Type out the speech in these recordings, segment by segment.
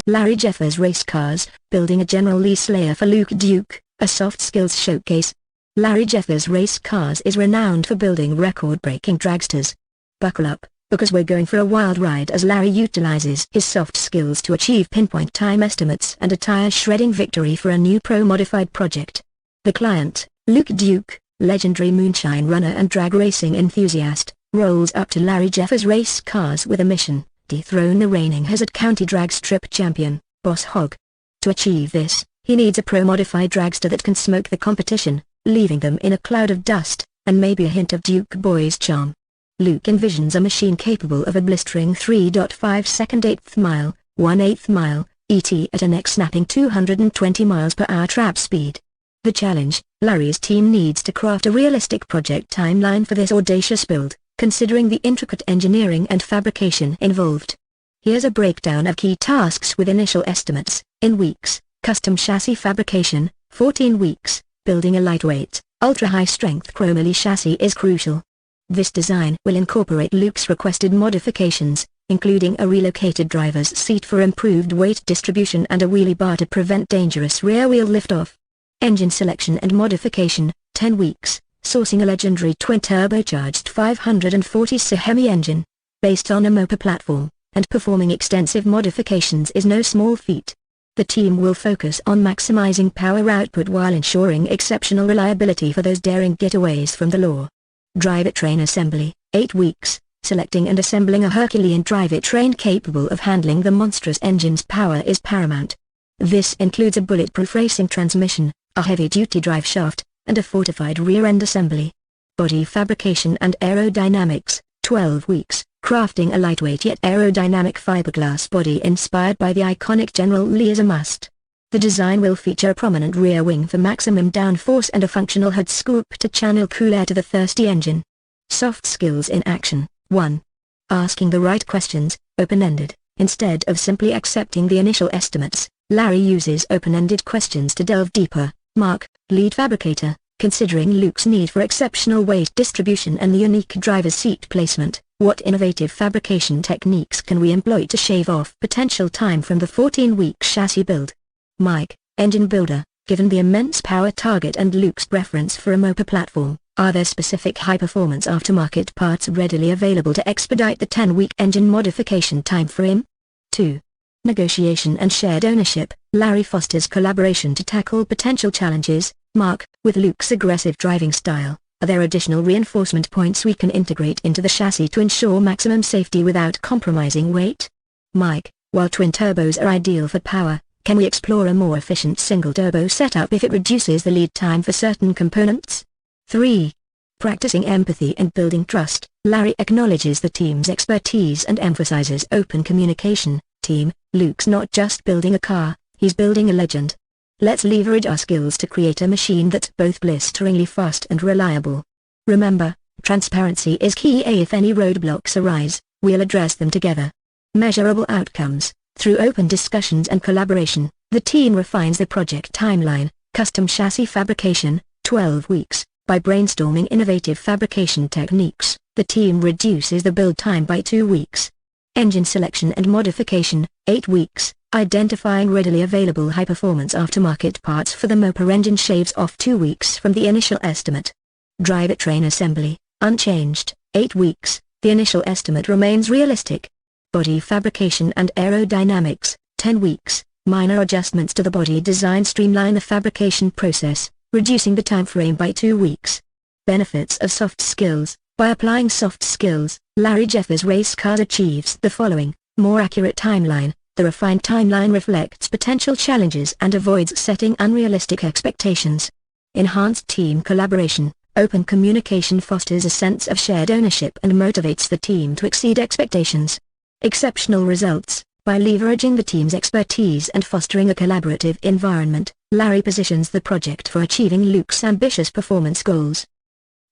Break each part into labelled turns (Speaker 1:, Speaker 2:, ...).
Speaker 1: Larry Jeffers Race Cars, building a General Lee Slayer for Luke Duke, a soft skills showcase. Larry Jeffers Race Cars is renowned for building record-breaking dragsters. Buckle up, because we're going for a wild ride as Larry utilizes his soft skills to achieve pinpoint time estimates and a tire-shredding victory for a new pro-modified project. The client, Luke Duke, legendary moonshine runner and drag racing enthusiast, rolls up to Larry Jeffers Race Cars with a mission: dethrone the reigning Hazzard County drag strip champion, Boss Hogg. To achieve this, he needs a pro-modified dragster that can smoke the competition, leaving them in a cloud of dust, and maybe a hint of Duke Boy's charm. Luke envisions a machine capable of a blistering 3.5-second eighth mile, 1/8 mile, ET at a neck-snapping 220 miles per hour trap speed. The challenge: Larry's team needs to craft a realistic project timeline for this audacious build, considering the intricate engineering and fabrication involved. Here's a breakdown of key tasks with initial estimates. In weeks: custom chassis fabrication, 14 weeks. Building a lightweight, ultra-high-strength chromoly chassis is crucial. This design will incorporate Luke's requested modifications, including a relocated driver's seat for improved weight distribution and a wheelie bar to prevent dangerous rear-wheel liftoff. Engine selection and modification, 10 weeks. Sourcing a legendary twin-turbocharged 540cc Hemi engine, based on a Mopa platform, and performing extensive modifications is no small feat. The team will focus on maximizing power output while ensuring exceptional reliability for those daring getaways from the law. Drivetrain assembly, 8 weeks. Selecting and assembling a Herculean drivetrain capable of handling the monstrous engine's power is paramount. This includes a bulletproof racing transmission, a heavy-duty drive shaft, and a fortified rear-end assembly. Body fabrication and aerodynamics, 12 weeks. Crafting a lightweight yet aerodynamic fiberglass body inspired by the iconic General Lee is a must. The design will feature a prominent rear wing for maximum downforce and a functional hood scoop to channel cool air to the thirsty engine. Soft skills in action. 1. Asking the right questions, open-ended. Instead of simply accepting the initial estimates, Larry uses open-ended questions to delve deeper. Mark, lead fabricator, considering Luke's need for exceptional weight distribution and the unique driver's seat placement, what innovative fabrication techniques can we employ to shave off potential time from the 14-week chassis build? Mike, engine builder, given the immense power target and Luke's preference for a Mopa platform, are there specific high-performance aftermarket parts readily available to expedite the 10-week engine modification timeframe? 2. Negotiation and shared ownership. Larry fosters collaboration to tackle potential challenges. Mark, with Luke's aggressive driving style, are there additional reinforcement points we can integrate into the chassis to ensure maximum safety without compromising weight? Mike, while twin turbos are ideal for power, can we explore a more efficient single turbo setup if it reduces the lead time for certain components? 3. Practicing empathy and building trust. Larry acknowledges the team's expertise and emphasizes open communication. Team, Luke's not just building a car, he's building a legend. Let's leverage our skills to create a machine that's both blisteringly fast and reliable. Remember, transparency is key. If any roadblocks arise, we'll address them together. Measurable outcomes. Through open discussions and collaboration, the team refines the project timeline. Custom chassis fabrication, 12 weeks. By brainstorming innovative fabrication techniques, the team reduces the build time by 2 weeks. Engine selection and modification, 8 weeks. Identifying readily available high-performance aftermarket parts for the Mopa engine shaves off 2 weeks from the initial estimate. Drivetrain assembly, unchanged, 8 weeks. The initial estimate remains realistic. Body fabrication and aerodynamics, 10 weeks. Minor adjustments to the body design streamline the fabrication process, reducing the time frame by 2 weeks. Benefits of soft skills. By applying soft skills, Larry Jeffers Race Cars achieves the following: more accurate timeline. The refined timeline reflects potential challenges and avoids setting unrealistic expectations. Enhanced team collaboration. Open communication fosters a sense of shared ownership and motivates the team to exceed expectations. Exceptional results. By leveraging the team's expertise and fostering a collaborative environment, Larry positions the project for achieving Luke's ambitious performance goals.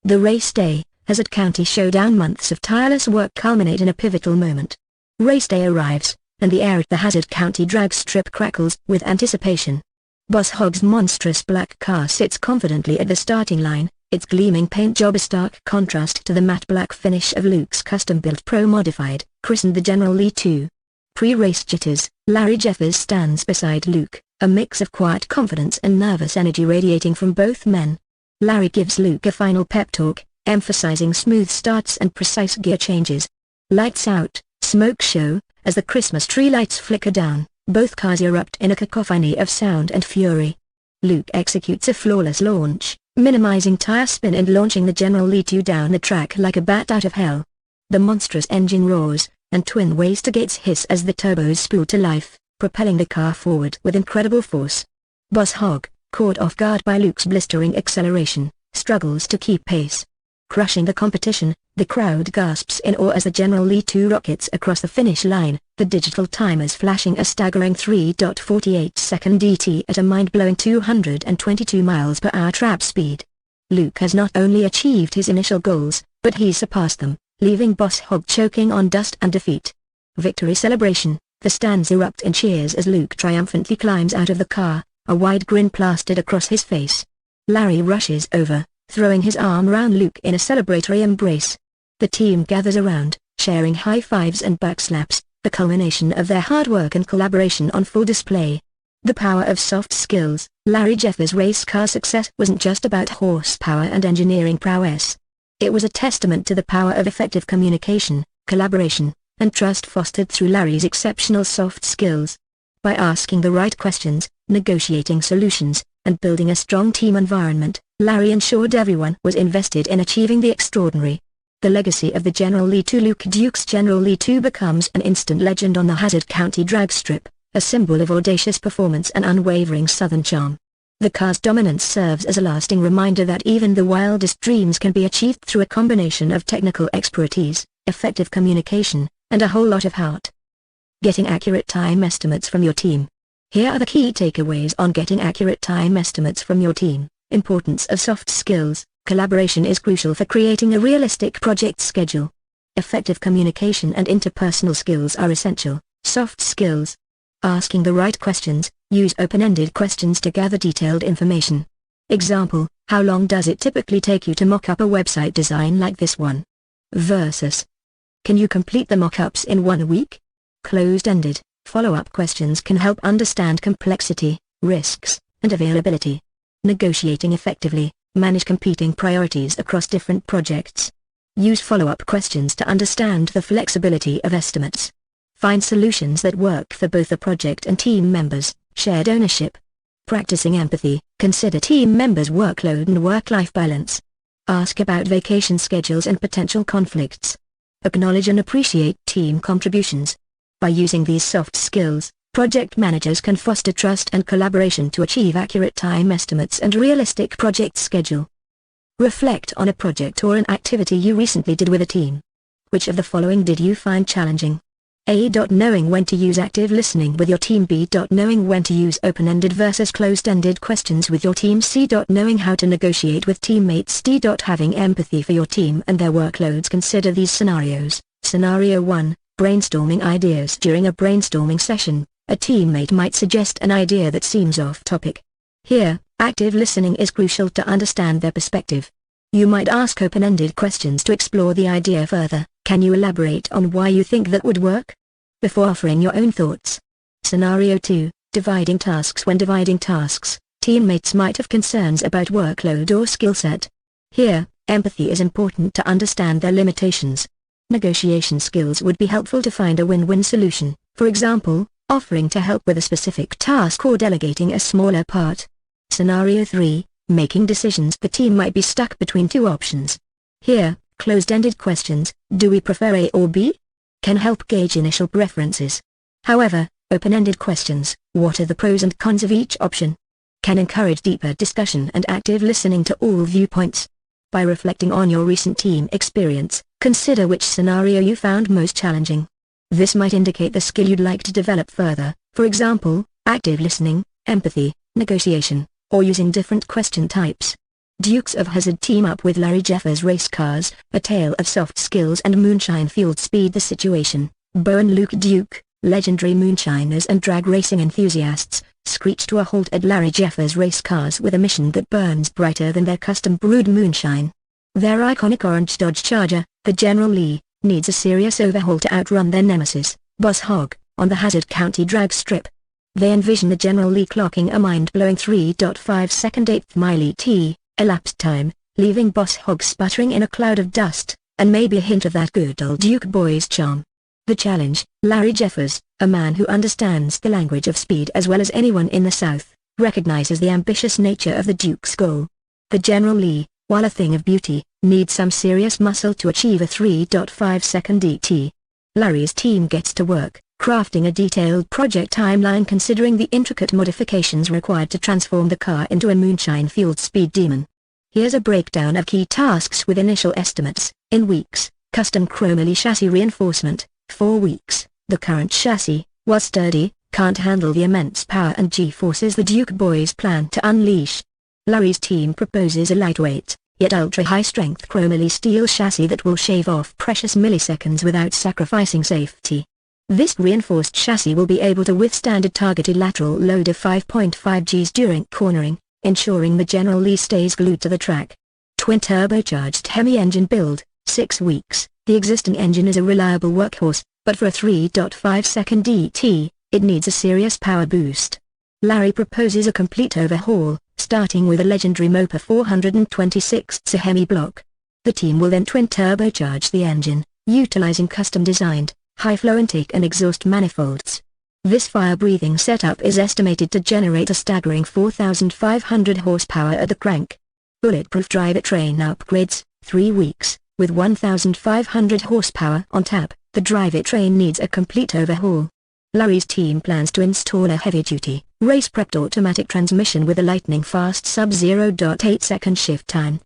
Speaker 1: The race day. Hazzard County Showdown. Months of tireless work culminate in a pivotal moment. Race day arrives, and the air at the Hazzard County drag strip crackles with anticipation. Boss Hogg's monstrous black car sits confidently at the starting line, its gleaming paint job a stark contrast to the matte black finish of Luke's custom-built Pro Modified, christened the General Lee 2. Pre-race jitters. Larry Jeffers stands beside Luke, a mix of quiet confidence and nervous energy radiating from both men. Larry gives Luke a final pep talk, emphasizing smooth starts and precise gear changes. Lights out, smoke show. As the Christmas tree lights flicker down, both cars erupt in a cacophony of sound and fury. Luke executes a flawless launch, minimizing tire spin and launching the General Lee 2 down the track like a bat out of hell. The monstrous engine roars, and twin waster gates hiss as the turbos spool to life, propelling the car forward with incredible force. Boss Hogg, caught off guard by Luke's blistering acceleration, struggles to keep pace. Crushing the competition, the crowd gasps in awe as the General Lee 2 rockets across the finish line, the digital timers flashing a staggering 3.48 second DT at a mind-blowing 222 miles per hour trap speed. Luke has not only achieved his initial goals, but he surpassed them, leaving Boss Hogg choking on dust and defeat. Victory celebration. The stands erupt in cheers as Luke triumphantly climbs out of the car, a wide grin plastered across his face. Larry rushes over, throwing his arm around Luke in a celebratory embrace. The team gathers around, sharing high fives and backslaps, the culmination of their hard work and collaboration on full display. The power of soft skills. Larry Jeffers' race car success wasn't just about horsepower and engineering prowess. It was a testament to the power of effective communication, collaboration, and trust fostered through Larry's exceptional soft skills. By asking the right questions, negotiating solutions, and building a strong team environment, Larry ensured everyone was invested in achieving the extraordinary. The legacy of the General Lee 2. Luke Duke's General Lee 2 becomes an instant legend on the Hazzard County drag strip, a symbol of audacious performance and unwavering southern charm. The car's dominance serves as a lasting reminder that even the wildest dreams can be achieved through a combination of technical expertise, effective communication, and a whole lot of heart. Getting accurate time estimates from your team. Here are the key takeaways on getting accurate time estimates from your team. Importance of soft skills. Collaboration is crucial for creating a realistic project schedule. Effective communication and interpersonal skills are essential. Soft skills. Asking the right questions. Use open-ended questions to gather detailed information. Example, how long does it typically take you to mock up a website design like this one? Versus, can you complete the mock-ups in 1 week? Closed-ended, follow-up questions can help understand complexity, risks, and availability. Negotiating effectively. Manage competing priorities across different projects. Use follow-up questions to understand the flexibility of estimates. Find solutions that work for both the project and team members. Shared ownership. Practicing empathy. Consider team members' workload and work-life balance. Ask about vacation schedules and potential conflicts. Acknowledge and appreciate team contributions. By using these soft skills, project managers can foster trust and collaboration to achieve accurate time estimates and realistic project schedule. Reflect on a project or an activity you recently did with a team. Which of the following did you find challenging? A. Knowing when to use active listening with your team. B. Knowing when to use open-ended versus closed-ended questions with your team. C. Knowing how to negotiate with teammates. D. Having empathy for your team and their workloads. Consider these scenarios. Scenario 1. Brainstorming ideas. During a brainstorming session, a teammate might suggest an idea that seems off-topic. Here, active listening is crucial to understand their perspective. You might ask open-ended questions to explore the idea further. Can you elaborate on why you think that would work? Before offering your own thoughts. Scenario 2. Dividing tasks. When dividing tasks, teammates might have concerns about workload or skill set. Here, empathy is important to understand their limitations. Negotiation skills would be helpful to find a win-win solution, for example, offering to help with a specific task or delegating a smaller part. Scenario 3. Making decisions. The team might be stuck between two options. Here, closed-ended questions, do we prefer A or B? Can help gauge initial preferences. However, open-ended questions, what are the pros and cons of each option? Can encourage deeper discussion and active listening to all viewpoints. By reflecting on your recent team experience, consider which scenario you found most challenging. This might indicate the skill you'd like to develop further, for example, active listening, empathy, negotiation, or using different question types. Dukes of Hazzard team up with Larry Jeffers race cars, a tale of soft skills and moonshine-fueled speed. The situation, Bo and Luke Duke, legendary moonshiners and drag racing enthusiasts, screech to a halt at Larry Jeffers race cars with a mission that burns brighter than their custom-brewed moonshine. Their iconic orange Dodge Charger, the General Lee, needs a serious overhaul to outrun their nemesis, Boss Hogg, on the Hazzard County drag strip. They envision the General Lee clocking a mind-blowing 3.5-second 1/8 mile ET, elapsed time, leaving Boss Hogg sputtering in a cloud of dust, and maybe a hint of that good old Duke boy's charm. The challenge, Larry Jeffers, a man who understands the language of speed as well as anyone in the South, recognizes the ambitious nature of the Duke's goal. The General Lee, while a thing of beauty, needs some serious muscle to achieve a 3.5-second ET. Larry's team gets to work, crafting a detailed project timeline considering the intricate modifications required to transform the car into a moonshine-fueled speed demon. Here's a breakdown of key tasks with initial estimates. In weeks, custom chromoly chassis reinforcement. 4 weeks, the current chassis, while sturdy, can't handle the immense power and G-forces the Duke boys plan to unleash. Larry's team proposes a lightweight, yet ultra-high-strength chromoly steel chassis that will shave off precious milliseconds without sacrificing safety. This reinforced chassis will be able to withstand a targeted lateral load of 5.5 Gs during cornering, ensuring the General Lee stays glued to the track. Twin-turbocharged Hemi engine build, 6 weeks. The existing engine is a reliable workhorse, but for a 3.5-second ET, it needs a serious power boost. Larry proposes a complete overhaul, starting with a legendary Mopa 426 Hemi block. The team will then twin-turbocharge the engine, utilizing custom-designed, high-flow intake and exhaust manifolds. This fire-breathing setup is estimated to generate a staggering 4,500 horsepower at the crank. Bulletproof drivetrain upgrades, 3 weeks. With 1,500 horsepower on tap, the drivetrain needs a complete overhaul. Larry's team plans to install a heavy-duty, race-prepped automatic transmission with a lightning-fast sub-0.8-second shift time.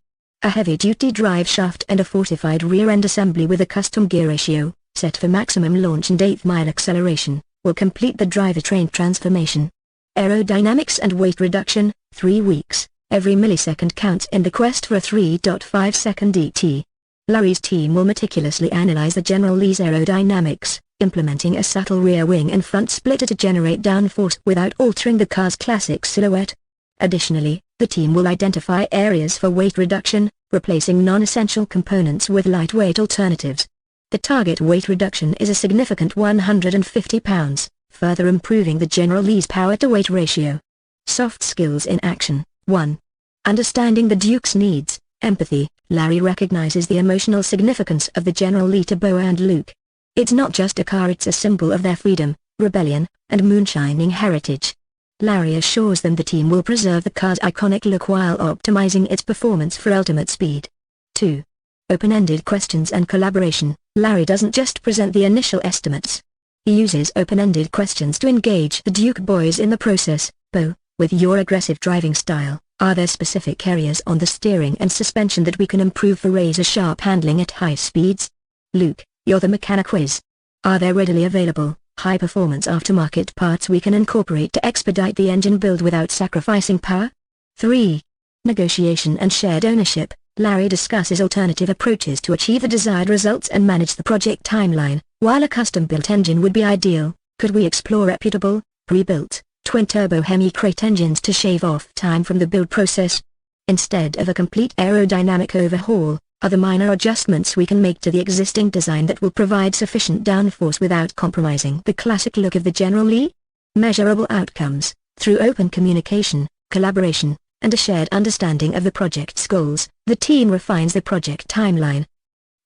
Speaker 1: A heavy-duty drive shaft and a fortified rear-end assembly with a custom gear ratio, set for maximum launch and 1/8 mile acceleration, will complete the drivetrain transformation. Aerodynamics and weight reduction, 3 weeks. Every millisecond counts in the quest for a 3.5-second ET. Larry's team will meticulously analyze the General Lee's aerodynamics, implementing a subtle rear wing and front splitter to generate downforce without altering the car's classic silhouette. Additionally, the team will identify areas for weight reduction, replacing non-essential components with lightweight alternatives. The target weight reduction is a significant 150 pounds, further improving the General Lee's power-to-weight ratio. Soft skills in action. 1. Understanding the Duke's needs, empathy. Larry recognizes the emotional significance of the General Lee to Bo and Luke. It's not just a car, it's a symbol of their freedom, rebellion, and moonshining heritage. Larry assures them the team will preserve the car's iconic look while optimizing its performance for ultimate speed. 2. Open-ended questions and collaboration. Larry doesn't just present the initial estimates. He uses open-ended questions to engage the Duke boys in the process. Bo, with your aggressive driving style, are there specific areas on the steering and suspension that we can improve for razor-sharp handling at high speeds? Luke, you're the mechanic whiz. Are there readily available, high-performance aftermarket parts we can incorporate to expedite the engine build without sacrificing power? 3. Negotiation and shared ownership. Larry discusses alternative approaches to achieve the desired results and manage the project timeline. While a custom-built engine would be ideal, could we explore reputable, pre-built, twin-turbo Hemi crate engines to shave off time from the build process? Instead of a complete aerodynamic overhaul, are there minor adjustments we can make to the existing design that will provide sufficient downforce without compromising the classic look of the General Lee? Measurable outcomes. Through open communication, collaboration, and a shared understanding of the project's goals, the team refines the project timeline.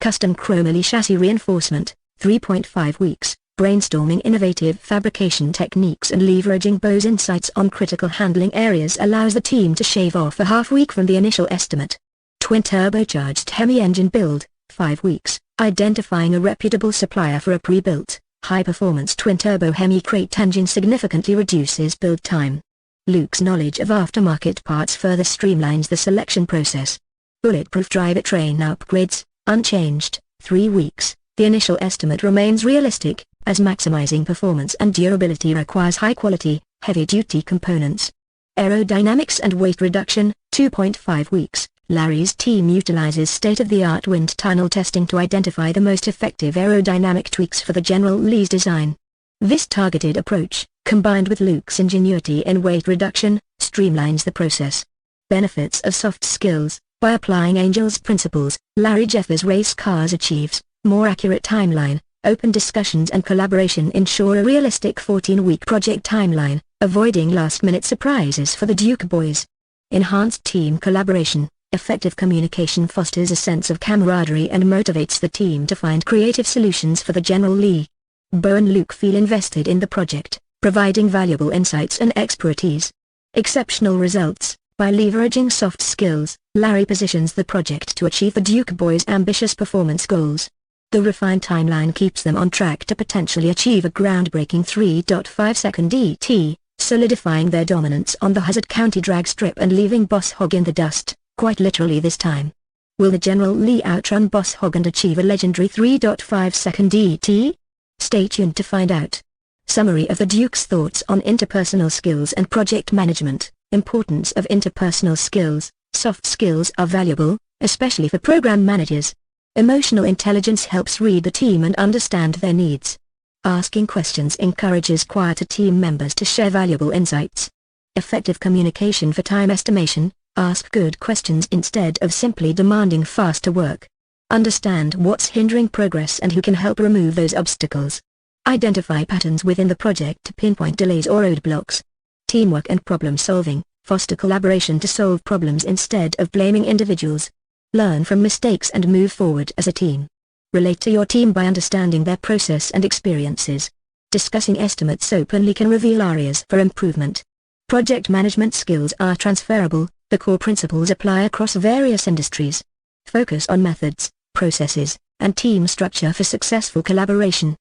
Speaker 1: Custom chromoly chassis reinforcement, 3.5 weeks. Brainstorming innovative fabrication techniques and leveraging Bo's insights on critical handling areas allows the team to shave off a half week from the initial estimate. Twin-turbocharged Hemi engine build, 5 weeks. Identifying a reputable supplier for a pre-built, high-performance twin-turbo Hemi crate engine significantly reduces build time. Luke's knowledge of aftermarket parts further streamlines the selection process. Bulletproof drivetrain upgrades, unchanged, 3 weeks. The initial estimate remains realistic, as maximizing performance and durability requires high-quality, heavy-duty components. Aerodynamics and weight reduction, 2.5 weeks. Larry's team utilizes state-of-the-art wind tunnel testing to identify the most effective aerodynamic tweaks for the General Lee's design. This targeted approach, combined with Luke's ingenuity in weight reduction, streamlines the process. Benefits of soft skills. By applying Angel's principles, Larry Jeffers race cars achieves more accurate timeline, Open discussions and collaboration ensure a realistic 14-week project timeline, avoiding last-minute surprises for the Duke boys. Enhanced team collaboration. Effective communication fosters a sense of camaraderie and motivates the team to find creative solutions for the General Lee. Bo and Luke feel invested in the project, providing valuable insights and expertise. Exceptional results. By leveraging soft skills, Larry positions the project to achieve the Duke boys' ambitious performance goals. The refined timeline keeps them on track to potentially achieve a groundbreaking 3.5-second ET, solidifying their dominance on the Hazzard County drag strip and leaving Boss Hogg in the dust, quite literally this time. Will the General Lee outrun Boss Hogg and achieve a legendary 3.5-second ET? Stay tuned to find out. Summary of the Duke's thoughts on interpersonal skills and project management. Importance of interpersonal skills. Soft skills are valuable, especially for program managers. Emotional intelligence helps read the team and understand their needs. Asking questions encourages quieter team members to share valuable insights. Effective communication for time estimation. Ask good questions instead of simply demanding faster work. Understand what's hindering progress and who can help remove those obstacles. Identify patterns within the project to pinpoint delays or roadblocks. Teamwork and problem solving. Foster collaboration to solve problems instead of blaming individuals. Learn from mistakes and move forward as a team. Relate to your team by understanding their process and experiences. Discussing estimates openly can reveal areas for improvement. Project management skills are transferable. The core principles apply across various industries. Focus on methods, processes, and team structure for successful collaboration.